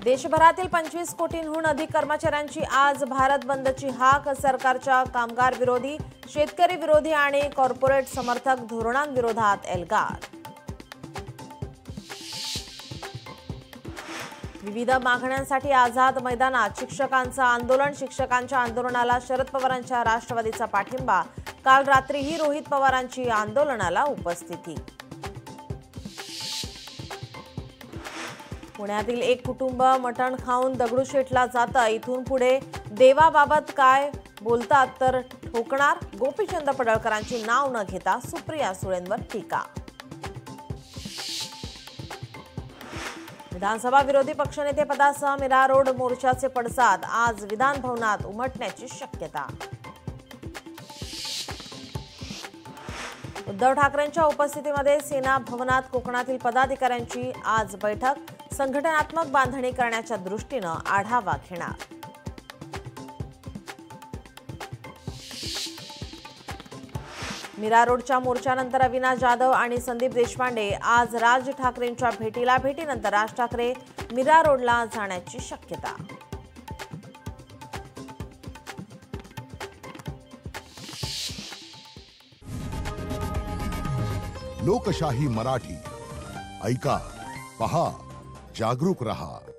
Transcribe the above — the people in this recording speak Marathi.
देशभरातील 25 कोटींहून अधिक कर्मचाऱ्यांची आज भारत बंदची हाक. सरकारच्या कामगार विरोधी, शेतकरी विरोधी आणि कॉर्पोरेट समर्थक धोरणांविरोधात एल्गार. विविध मागण्यांसाठी आझाद मैदानात शिक्षकांचं आंदोलन. शिक्षकांच्या आंदोलनाला शरद पवारांच्या राष्ट्रवादीचा पाठिंबा. काल रात्रीही रोहित पवारांची आंदोलनाला उपस्थिती. पुण्यातील एक कुटुंब मटण खाऊन दगडूशेठला जातं. इथून पुढे देवाबाबत काय बोलतात तर ठोकणार. गोपीचंद पडळकरांची नाव न घेता सुप्रिया सुळेंवर टीका. विधानसभा विरोधी पक्षनेते पदासह मीरा रोड मोर्चाचे पडसाद. आज विधान भवनात उमटण्याची शक्यता. उद्धव ठाकरेंच्या उपस्थितीमध्ये सेना भवनात कोकणातील पदाधिकाऱ्यांची आज बैठक. संघटनात्मक बांधणी करण्याच्या दृष्टीनं आढावा घेणार. मीरा रोडच्या मोर्चानंतर अविनाश जाधव आणि संदीप देशपांडे आज राज ठाकरेंच्या भेटीनंतर राज ठाकरे मीरा रोडला जाण्याची शक्यता. लोकशाही मराठी ऐका, पहा, जागरूक रहा.